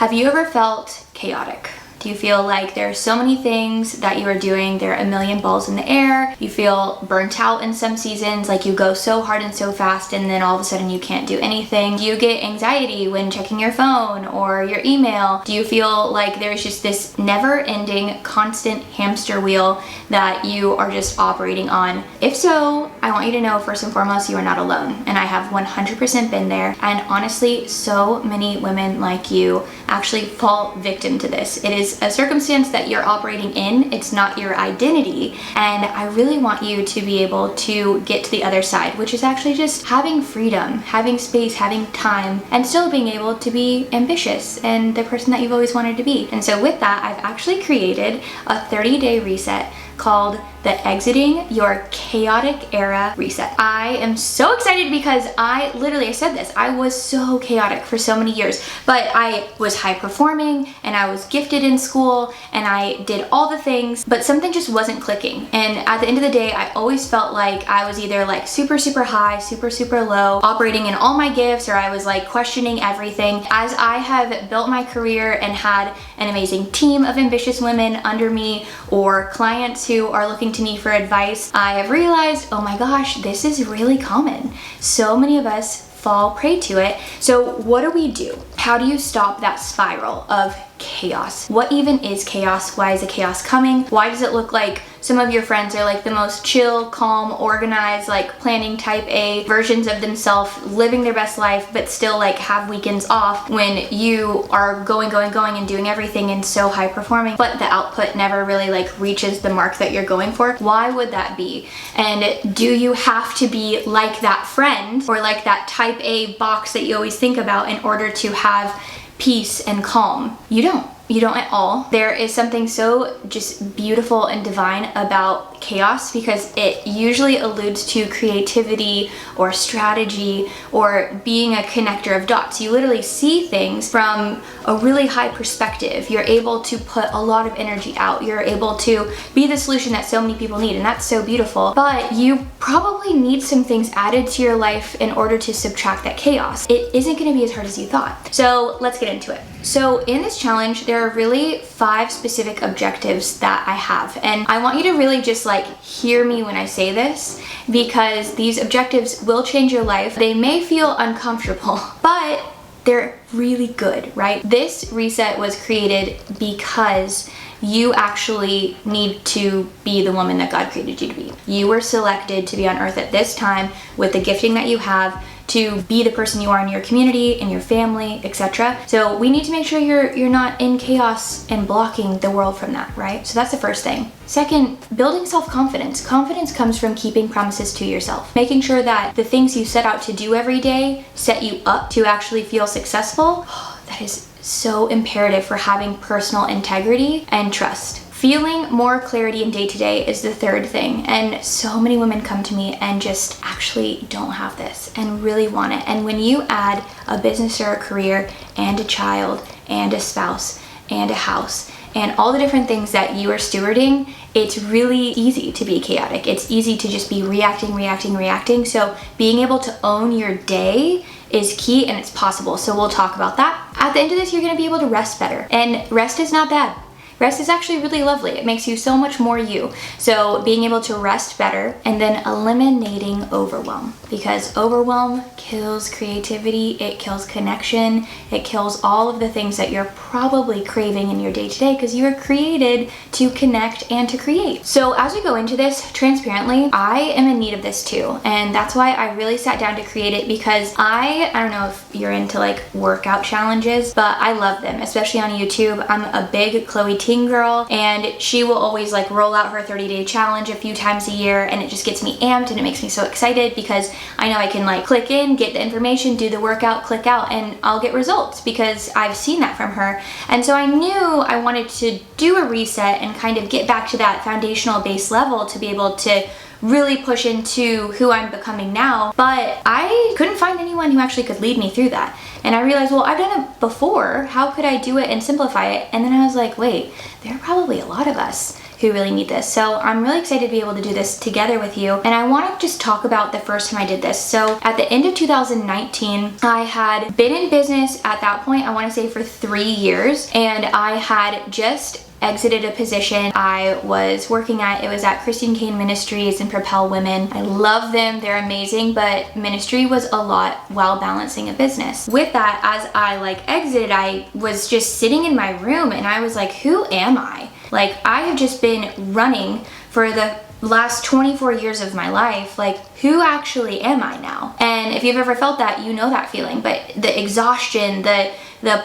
Have you ever felt chaotic? Do you feel like there are so many things that you are doing, there are a million balls in the air, you feel burnt out in some seasons, like you go so hard and so fast and then all of a sudden you can't do anything? Do you get anxiety when checking your phone or your email? Do you feel like there's just this never-ending, constant hamster wheel that you are just operating on? If so, I want you to know first and foremost, you are not alone. And I have 100% been there. And honestly, so many women like you actually fall victim to this. It is a circumstance that you're operating in, it's not your identity, and I really want you to be able to get to the other side, which is actually just having freedom, having space, having time, and still being able to be ambitious and the person that you've always wanted to be. And so with that, I've actually created a 30-day reset called the Exiting Your Chaotic Era Reset. I am so excited because I said this, I was so chaotic for so many years, but I was high performing and I was gifted in school and I did all the things, but something just wasn't clicking. And at the end of the day, I always felt like I was either like super high, super low, operating in all my gifts, or I was like questioning everything. As I have built my career and had an amazing team of ambitious women under me, or clients who are looking to me for advice, I have realized, oh my gosh, this is really common. So many of us fall prey to it. So what do we do? How do you stop that spiral of chaos? What even is chaos? Why is the chaos coming? Why does it look like some of your friends are like the most chill, calm, organized, like planning type A versions of themselves, living their best life, but still like have weekends off, when you are going and doing everything and so high performing, but the output never really like reaches the mark that you're going for? Why would that be? And do you have to be like that friend or like that type A box that you always think about in order to have peace and calm? You don't. You don't at all. There is something so just beautiful and divine about chaos, because it usually alludes to creativity or strategy or being a connector of dots. You literally see things from a really high perspective. You're able to put a lot of energy out. You're able to be the solution that so many people need, and that's so beautiful. But you probably need some things added to your life in order to subtract that chaos. It isn't going to be as hard as you thought. So let's get into it. So in this challenge, there are really 5 specific objectives that I have. And I want you to really just like hear me when I say this, because these objectives will change your life. They may feel uncomfortable, but they're really good, right? This reset was created because you actually need to be the woman that God created you to be. You were selected to be on earth at this time with the gifting that you have, to be the person you are in your community, in your family, etc. So we need to make sure you're not in chaos and blocking the world from that, right? So that's the first thing. Second, building self-confidence. Confidence comes from keeping promises to yourself. Making sure that the things you set out to do every day set you up to actually feel successful. That is so imperative for having personal integrity and trust. Feeling more clarity in day-to-day is the third thing, and so many women come to me and just actually don't have this and really want it. And when you add a business or a career and a child and a spouse and a house and all the different things that you are stewarding, it's really easy to be chaotic. It's easy to just be reacting. So being able to own your day is key, and it's possible. So we'll talk about that. At the end of this, you're gonna be able to rest better, and rest is not bad. Rest is actually really lovely. It makes you so much more you. So being able to rest better, and then eliminating overwhelm, because overwhelm kills creativity, it kills connection, it kills all of the things that you're probably craving in your day-to-day, because you were created to connect and to create. So as we go into this, transparently, I am in need of this too. And that's why I really sat down to create it, because I don't know if you're into like workout challenges, but I love them, especially on YouTube. I'm a big Chloe Ting girl, and she will always like roll out her 30-day challenge a few times a year, and it just gets me amped and it makes me so excited, because I know I can like click in, get the information, do the workout, click out, and I'll get results because I've seen that from her. And so I knew I wanted to do a reset and kind of get back to that foundational base level to be able to really push into who I'm becoming now, but I couldn't find anyone who actually could lead me through that. And I realized, well, I've done it before, how could I do it and simplify it? And then I was like, wait, there are probably a lot of us who really need this. So I'm really excited to be able to do this together with you. And I want to just talk about the first time I did this. So at the end of 2019, I had been in business at that point, I want to say for 3 years, and I had just exited a position I was working at. It was at Christine Kane Ministries and Propel Women. I love them, they're amazing, but ministry was a lot while balancing a business. With that, as I exited, I was just sitting in my room and I was like, who am I? Like, I have just been running for the last 24 years of my life. Like, who actually am I now? And if you've ever felt that, you know that feeling. But the exhaustion, the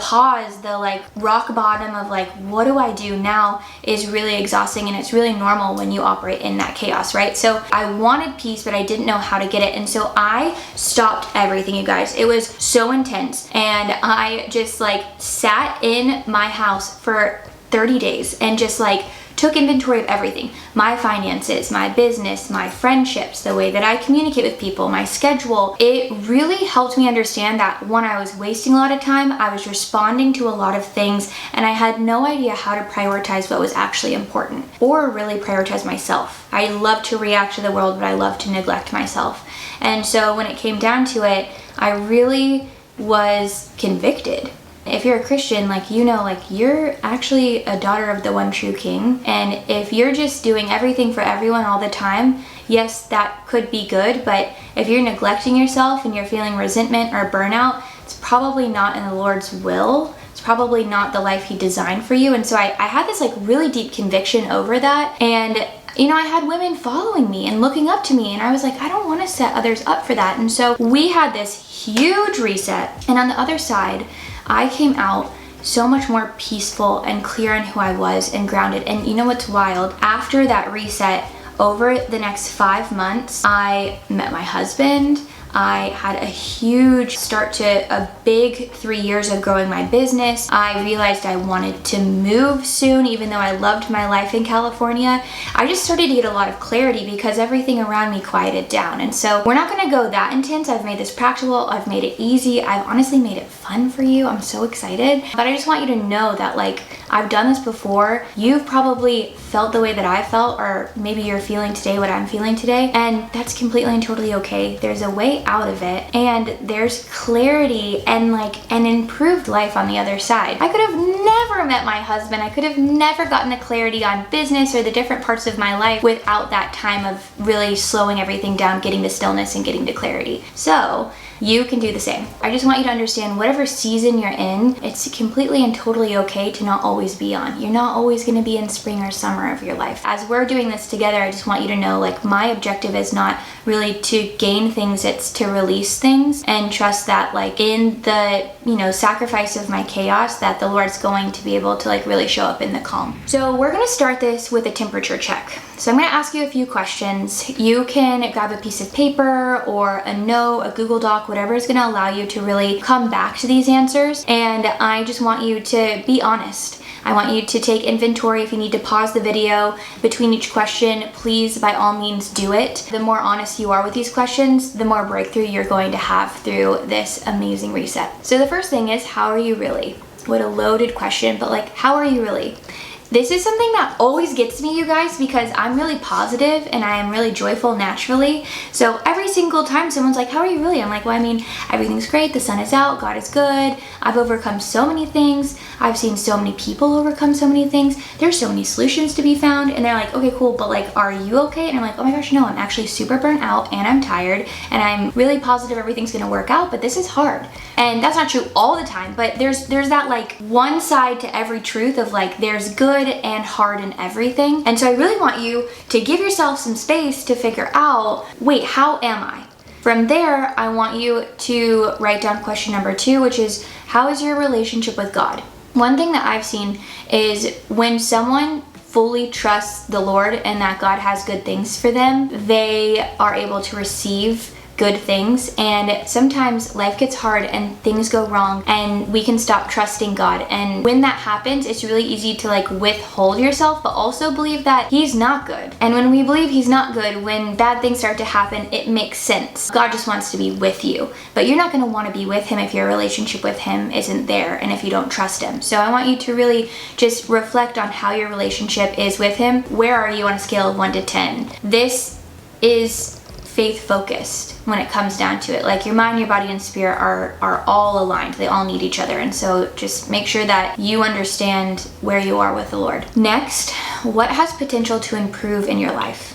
pause, the rock bottom of what do I do now is really exhausting, and it's really normal when you operate in that chaos, right? So I wanted peace, but I didn't know how to get it. And so I stopped everything, you guys. It was so intense. And I just sat in my house for 30 days and just took inventory of everything. My finances, my business, my friendships, the way that I communicate with people, my schedule. It really helped me understand that when I was wasting a lot of time, I was responding to a lot of things, and I had no idea how to prioritize what was actually important, or really prioritize myself. I love to react to the world, but I love to neglect myself. And so when it came down to it, I really was convicted. If you're a Christian, you're actually a daughter of the one true King. And if you're just doing everything for everyone all the time, yes, that could be good. But if you're neglecting yourself and you're feeling resentment or burnout, it's probably not in the Lord's will. It's probably not the life He designed for you. And so I had this really deep conviction over that. And I had women following me and looking up to me, and I was like, I don't want to set others up for that. And so we had this huge reset. And on the other side, I came out so much more peaceful and clear on who I was and grounded. And you know what's wild? After that reset, over the next 5 months, I met my husband. I had a huge start to a big 3 years of growing my business. I realized I wanted to move soon, even though I loved my life in California. I just started to get a lot of clarity because everything around me quieted down. And so we're not gonna go that intense. I've made this practical, I've made it easy, I've honestly made it fun for you. I'm so excited. But I just want you to know that I've done this before. You've probably felt the way that I felt, or maybe you're feeling today what I'm feeling today, and that's completely and totally okay. There's a way out of it, and there's clarity and an improved life on the other side. I could have never met my husband. I could have never gotten the clarity on business or the different parts of my life without that time of really slowing everything down, getting to stillness and getting to clarity. So you can do the same. I just want you to understand whatever season you're in, it's completely and totally okay to not always be on. You're not always gonna be in spring or summer of your life. As we're doing this together, I just want you to know my objective is not really to gain things, it's to release things, and trust that in the sacrifice of my chaos, that the Lord's going to be able to really show up in the calm. So we're gonna start this with a temperature check. So I'm gonna ask you a few questions. You can grab a piece of paper or a note, a Google Doc, whatever is gonna allow you to really come back to these answers. And I just want you to be honest. I want you to take inventory. If you need to pause the video between each question, please, by all means, do it. The more honest you are with these questions, the more breakthrough you're going to have through this amazing reset. So the first thing is, how are you really? What a loaded question, but how are you really? This is something that always gets me, you guys, because I'm really positive and I am really joyful naturally. So every single time someone's like, how are you really? I'm like, well, everything's great. The sun is out. God is good. I've overcome so many things. I've seen so many people overcome so many things. There's so many solutions to be found. And they're like, okay, cool. But are you okay? And I'm like, oh my gosh, no, I'm actually super burnt out and I'm tired and I'm really positive everything's going to work out, but this is hard. And that's not true all the time, but there's that one side to every truth of there's good and hard in everything. And so I really want you to give yourself some space to figure out, wait, how am I? From there, I want you to write down question number 2, which is, how is your relationship with God? One thing that I've seen is when someone fully trusts the Lord and that God has good things for them, they are able to receive good things, and sometimes life gets hard and things go wrong and we can stop trusting God. And when that happens, it's really easy to like withhold yourself, but also believe that He's not good. And when we believe He's not good, when bad things start to happen, it makes sense. God just wants to be with you, but you're not going to want to be with Him if your relationship with Him isn't there and if you don't trust Him. So I want you to really just reflect on how your relationship is with Him. Where are you on a scale of 1 to 10? This is faith focused when it comes down to it. Like your mind, your body, and spirit are all aligned. They all need each other. And so just make sure that you understand where you are with the Lord. Next, what has potential to improve in your life?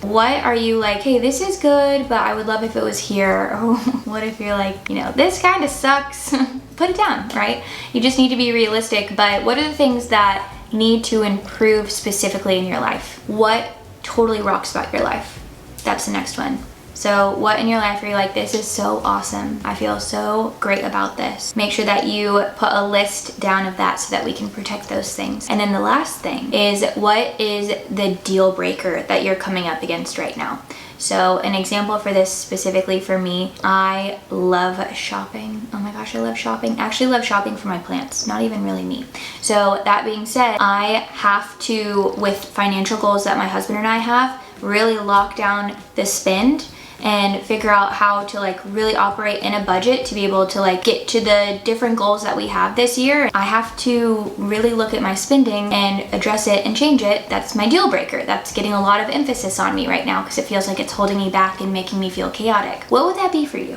What are you like, hey, this is good, but I would love if it was here? Or what if you're like, this kind of sucks? Put it down, right? You just need to be realistic. But what are the things that need to improve specifically in your life? What totally rocks about your life? That's the next one. So what in your life are you like, this is so awesome, I feel so great about this? Make sure that you put a list down of that so that we can protect those things. And then the last thing is, what is the deal breaker that you're coming up against right now? So an example for this specifically for me, I love shopping. Oh my gosh, I love shopping. I actually love shopping for my plants, not even really me. So that being said, I have to, with financial goals that my husband and I have, really lock down the spend and figure out how to like really operate in a budget to be able to like get to the different goals that we have this year. I have to really look at my spending and address it and change it. That's my deal breaker. That's getting a lot of emphasis on me right now because it feels like it's holding me back and making me feel chaotic. What would that be for you?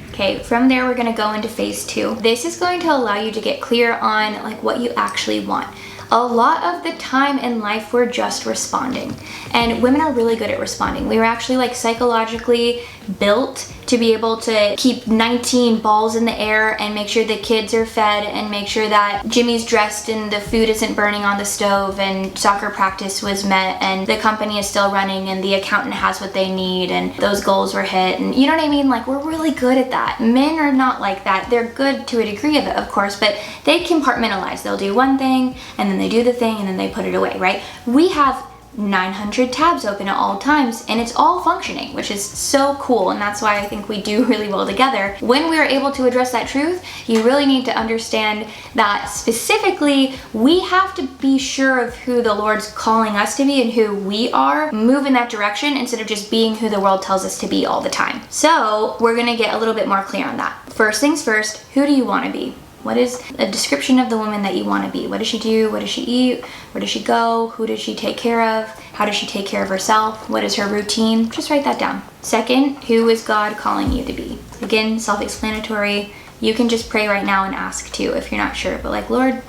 Okay, from there we're gonna go into phase 2. This is going to allow you to get clear on like what you actually want. A lot of the time in life we're just responding, and women are really good at responding. We were actually like psychologically built to be able to keep 19 balls in the air and make sure the kids are fed and make sure that Jimmy's dressed and the food isn't burning on the stove and soccer practice was met and the company is still running and the accountant has what they need and those goals were hit. And you know what I mean? Like, we're really good at that. Men are not like that. They're good to a degree of it, of course, but they compartmentalize. They'll do one thing and then they do the thing and then they put it away, right? We have 900 tabs open at all times and it's all functioning, which is so cool, and that's why I think we do really well together. When we are able to address that truth, you really need to understand that specifically we have to be sure of who the Lord's calling us to be and who we are, move in that direction instead of just being who the world tells us to be all the time. So we're gonna get a little bit more clear on that. First things first, who do you want to be? What is a description of the woman that you want to be? What does she do? What does she eat? Where does she go? Who does she take care of? How does she take care of herself? What is her routine? Just write that down. Second, who is God calling you to be? Again, self-explanatory. You can just pray right now and ask too if you're not sure, but like, Lord,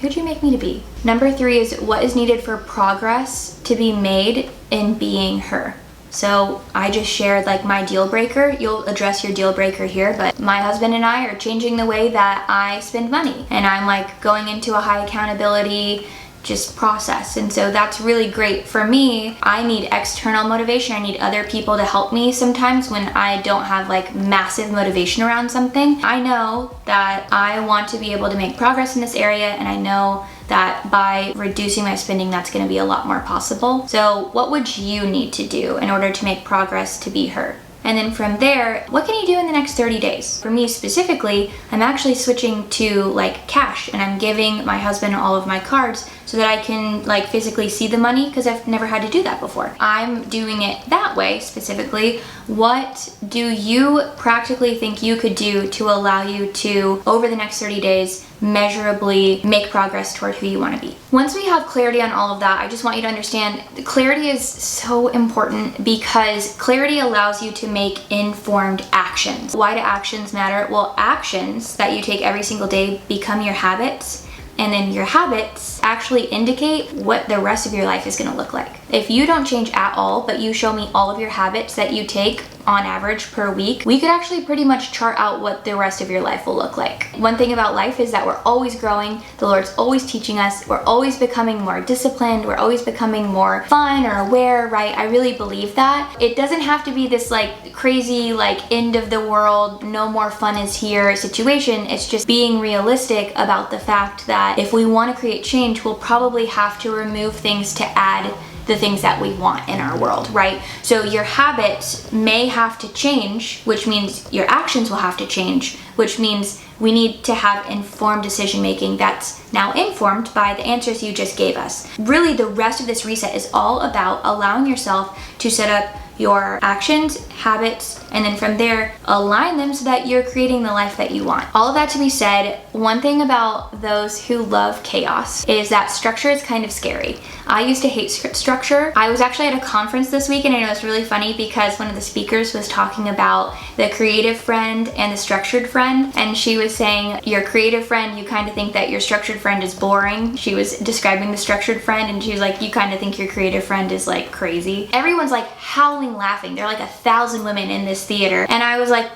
who'd you make me to be? Number 3 is, what is needed for progress to be made in being her? So I just shared like my deal breaker. You'll address your deal breaker here, but my husband and I are changing the way that I spend money, and I'm like going into a high accountability just process. And so that's really great for me. I need external motivation. I need other people to help me sometimes when I don't have like massive motivation around something. I know that I want to be able to make progress in this area, and I know that by reducing my spending, that's going to be a lot more possible. So what would you need to do in order to make progress to be her? And then from there, what can you do in the next 30 days? For me specifically, I'm actually switching to like cash, and I'm giving my husband all of my cards so that I can like physically see the money, because I've never had to do that before. I'm doing it that way specifically. What do you practically think you could do to allow you to, over the next 30 days, measurably make progress toward who you want to be? Once we have clarity on all of that, I just want you to understand clarity is so important, because clarity allows you to make informed actions. Why do actions matter? Well, actions that you take every single day become your habits, and then your habits actually indicate what the rest of your life is going to look like. If you don't change at all, but you show me all of your habits that you take on average per week, we could actually pretty much chart out what the rest of your life will look like. One thing about life is that we're always growing. The Lord's always teaching us. We're always becoming more disciplined. We're always becoming more fun or aware, right? I really believe that. It doesn't have to be this like crazy, like end of the world, no more fun is here situation. It's just being realistic about the fact that if we want to create change, we'll probably have to remove things to add the things that we want in our world, right? So your habits may have to change, which means your actions will have to change, which means we need to have informed decision making that's now informed by the answers you just gave us. Really, the rest of this reset is all about allowing yourself to set up your actions, habits, and then from there, align them so that you're creating the life that you want. All of that to be said, one thing about those who love chaos is that structure is kind of scary. I used to hate structure. I was actually at a conference this week, and it was really funny because one of the speakers was talking about the creative friend and the structured friend, and she was saying, your creative friend, you kind of think that your structured friend is boring. She was describing the structured friend, and she was like, you kind of think your creative friend is like crazy. Everyone's like howling laughing. There are like 1,000 women in this theater, and I was like,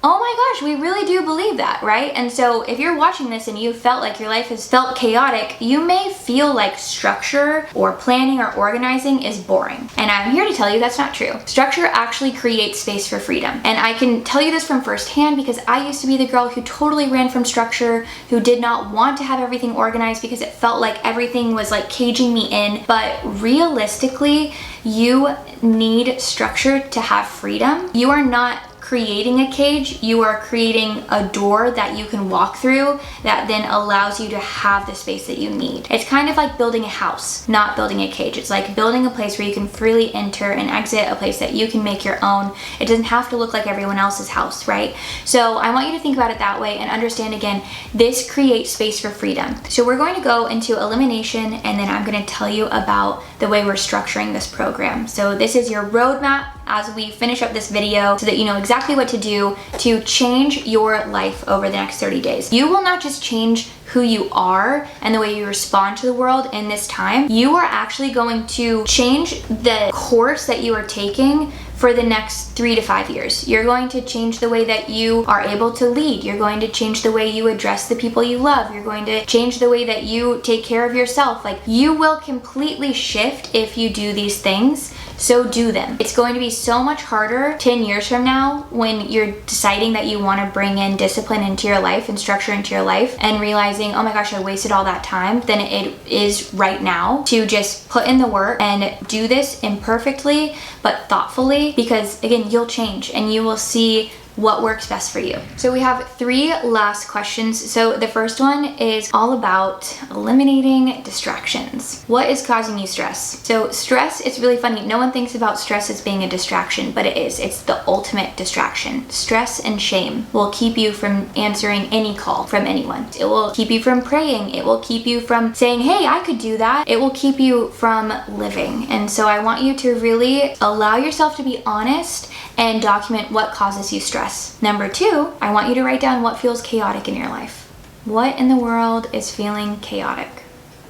oh my gosh, we really do believe that, right? And so if you're watching this and you felt like your life has felt chaotic, you may feel like structure or planning or organizing is boring. And I'm here to tell you that's not true. Structure actually creates space for freedom. And I can tell you this from firsthand because I used to be the girl who totally ran from structure, who did not want to have everything organized because it felt like everything was like caging me in. But realistically, you need structure to have freedom. You are not creating a cage, you are creating a door that you can walk through that then allows you to have the space that you need. It's kind of like building a house, not building a cage. It's like building a place where you can freely enter and exit, a place that you can make your own. It doesn't have to look like everyone else's house, right? So I want you to think about it that way and understand again, this creates space for freedom. So we're going to go into elimination, and then I'm going to tell you about the way we're structuring this program. So this is your roadmap as we finish up this video so that you know exactly what to do to change your life over the next 30 days. You will not just change who you are and the way you respond to the world in this time. You are actually going to change the course that you are taking for the next 3 to 5 years. You're going to change the way that you are able to lead. You're going to change the way you address the people you love. You're going to change the way that you take care of yourself. Like, you will completely shift if you do these things. So do them. It's going to be so much harder 10 years from now when you're deciding that you want to bring in discipline into your life and structure into your life and realizing, oh my gosh, I wasted all that time, than it is right now to just put in the work and do this imperfectly but thoughtfully, because again, you'll change and you will see what works best for you. So we have 3 last questions. So the first one is all about eliminating distractions. What is causing you stress? So stress, it's really funny. No one thinks about stress as being a distraction, but it is. It's the ultimate distraction. Stress and shame will keep you from answering any call from anyone. It will keep you from praying. It will keep you from saying, hey, I could do that. It will keep you from living. And so I want you to really allow yourself to be honest and document what causes you stress. Number 2, I want you to write down what feels chaotic in your life. What in the world is feeling chaotic?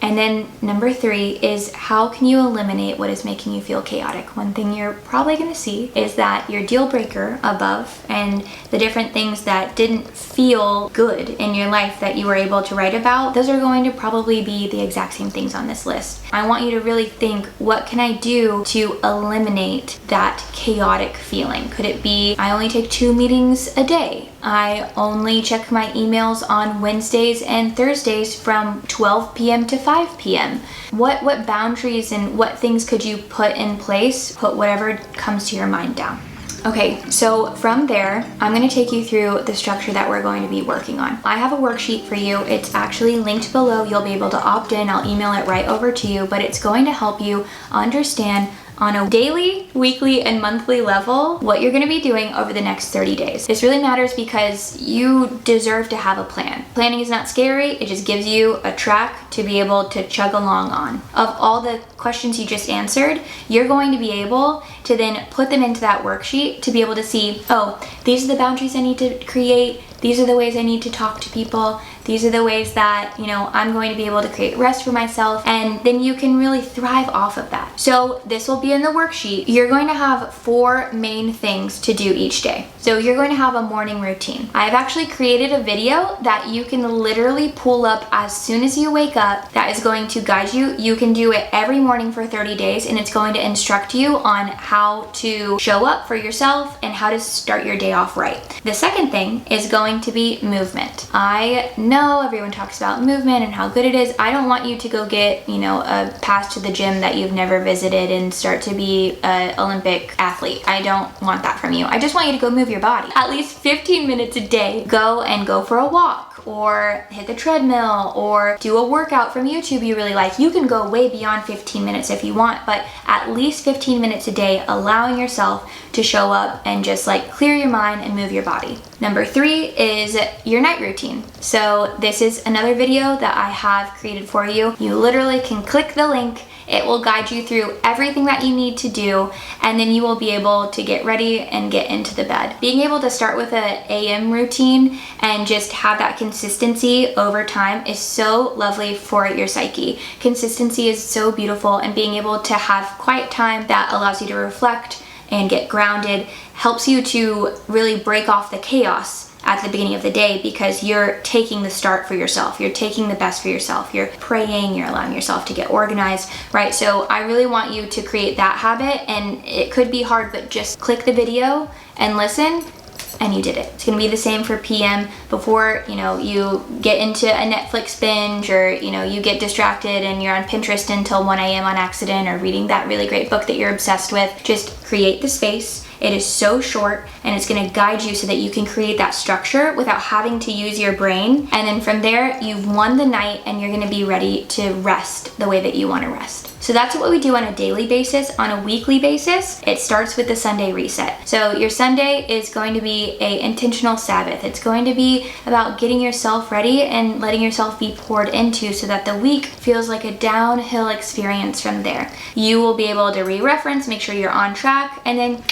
And then number 3 is, how can you eliminate what is making you feel chaotic? One thing you're probably going to see is that your deal breaker above and the different things that didn't feel good in your life that you were able to write about, those are going to probably be the exact same things on this list. I want you to really think, what can I do to eliminate that chaotic feeling? Could it be, I only take 2 meetings a day? I only check my emails on Wednesdays and Thursdays from 12 p.m. to 5 p.m. What boundaries and what things could you put in place? Put whatever comes to your mind down. Okay, so from there, I'm going to take you through the structure that we're going to be working on. I have a worksheet for you. It's actually linked below. You'll be able to opt in. I'll email it right over to you, but it's going to help you understand on a daily, weekly, and monthly level what you're going to be doing over the next 30 days. This really matters because you deserve to have a plan. Planning is not scary. It just gives you a track to be able to chug along on. Of all the questions you just answered, you're going to be able to then put them into that worksheet to be able to see, oh, these are the boundaries I need to create. These are the ways I need to talk to people. These are the ways that, I'm going to be able to create rest for myself, and then you can really thrive off of that. So this will be in the worksheet. You're going to have 4 main things to do each day. So you're going to have a morning routine. I've actually created a video that you can literally pull up as soon as you wake up that is going to guide you. You can do it every morning for 30 days, and it's going to instruct you on how to show up for yourself and how to start your day off right. The second thing is going to be movement. I know know, everyone talks about movement and how good it is. I don't want you to go get, you know, a pass to the gym that you've never visited and start to be an Olympic athlete. I don't want that from you. I just want you to go move your body. At least 15 minutes a day. Go for a walk, or hit the treadmill, or do a workout from YouTube you really like. You can go way beyond 15 minutes if you want, but at least 15 minutes a day, allowing yourself to show up and just like clear your mind and move your body. Number 3 is your night routine. So this is another video that I have created for you. You literally can click the link. It will guide you through everything that you need to do, and then you will be able to get ready and get into the bed. Being able to start with an AM routine and just have that consistency over time is so lovely for your psyche. Consistency is so beautiful, and being able to have quiet time that allows you to reflect and get grounded helps you to really break off the chaos at the beginning of the day, because you're taking the start for yourself. You're taking the best for yourself. You're praying, you're allowing yourself to get organized, right? So I really want you to create that habit, and it could be hard, but just click the video and listen, and you did it. It's gonna be the same for PM before, you know, you get into a Netflix binge, or, you know, you get distracted and you're on Pinterest until 1 a.m. on accident, or reading that really great book that you're obsessed with. Just create the space. It is so short, and it's gonna guide you so that you can create that structure without having to use your brain. And then from there, you've won the night, and you're gonna be ready to rest the way that you wanna rest. So that's what we do on a daily basis. On a weekly basis, it starts with the Sunday reset. So your Sunday is going to be an intentional Sabbath. It's going to be about getting yourself ready and letting yourself be poured into, so that the week feels like a downhill experience from there. You will be able to re-reference, make sure you're on track, and then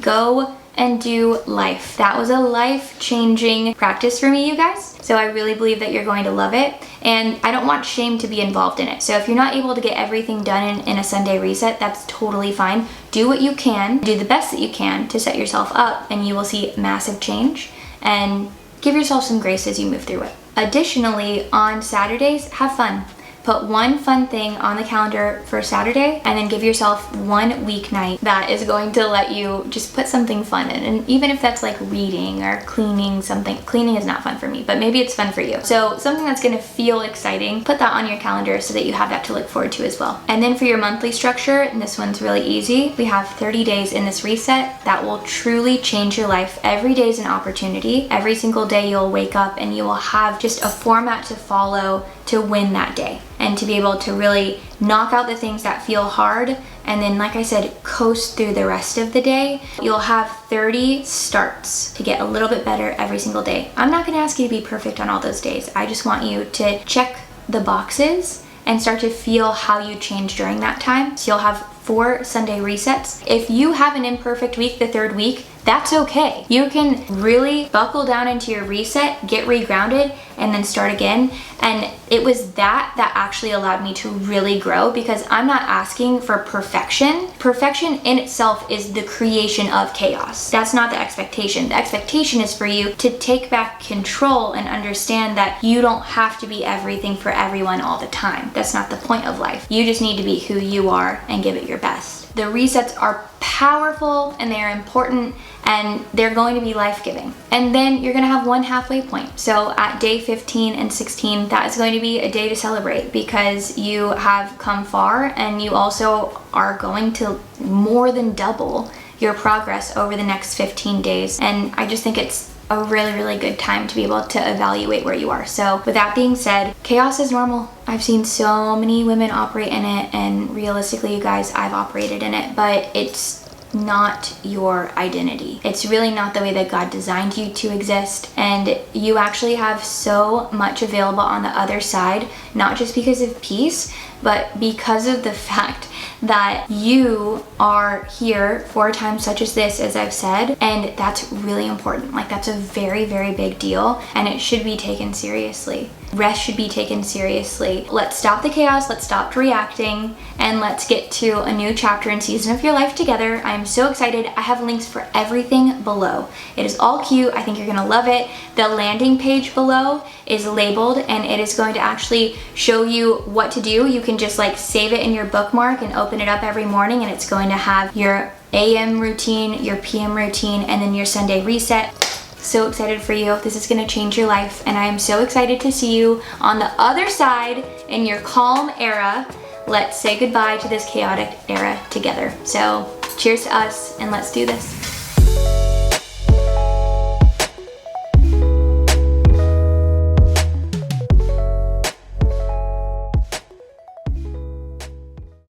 go and do life. That was a life-changing practice for me, you guys. So I really believe that you're going to love it, and I don't want shame to be involved in it. So if you're not able to get everything done in a Sunday reset, that's totally fine. Do what you can, do the best that you can to set yourself up, and you will see massive change, and give yourself some grace as you move through it. Additionally, on Saturdays, have fun. Put one fun thing on the calendar for Saturday, and then give yourself one weeknight that is going to let you just put something fun in. And even if that's like reading or cleaning something. Cleaning is not fun for me, but maybe it's fun for you. So something that's gonna feel exciting, put that on your calendar so that you have that to look forward to as well. And then for your monthly structure, and this one's really easy, we have 30 days in this reset that will truly change your life. Every day is an opportunity. Every single day you'll wake up and you will have just a format to follow to win that day, and to be able to really knock out the things that feel hard, and then, like I said, coast through the rest of the day. You'll have 30 starts to get a little bit better every single day. I'm not gonna ask you to be perfect on all those days. I just want you to check the boxes and start to feel how you change during that time. So you'll have 4 Sunday resets. If you have an imperfect week the 3rd week, that's okay. You can really buckle down into your reset, get regrounded, and then start again. And it was that actually allowed me to really grow, because I'm not asking for perfection. Perfection in itself is the creation of chaos. That's not the expectation. The expectation is for you to take back control and understand that you don't have to be everything for everyone all the time. That's not the point of life. You just need to be who you are and give it your best. The resets are powerful, and they are important, and they're going to be life-giving. And then you're gonna have one halfway point. So at day 15 and 16, that is going to be a day to celebrate, because you have come far, and you also are going to more than double your progress over the next 15 days. And I just think it's a really, really good time to be able to evaluate where you are. So with that being said, chaos is normal. I've seen so many women operate in it, and realistically, you guys, I've operated in it, but it's not your identity. It's really not the way that God designed you to exist, and you actually have so much available on the other side, not just because of peace, but because of the fact that you are here for a time such as this, as I've said, and that's really important. Like, that's a very, very big deal, and it should be taken seriously. Rest should be taken seriously. Let's stop the chaos, let's stop reacting, and let's get to a new chapter and season of your life together. I am so excited. I have links for everything below. It is all cute. I think you're gonna love it. The landing page below is labeled, and it is going to actually show you what to do. You can just like save it in your bookmark and open it up every morning, and it's going to have your AM routine, your PM routine, and then your Sunday reset. so excited for you. This is gonna change your life, and I am so excited to see you on the other side in your calm era. Let's say goodbye to this chaotic era together. So cheers to us, and let's do this.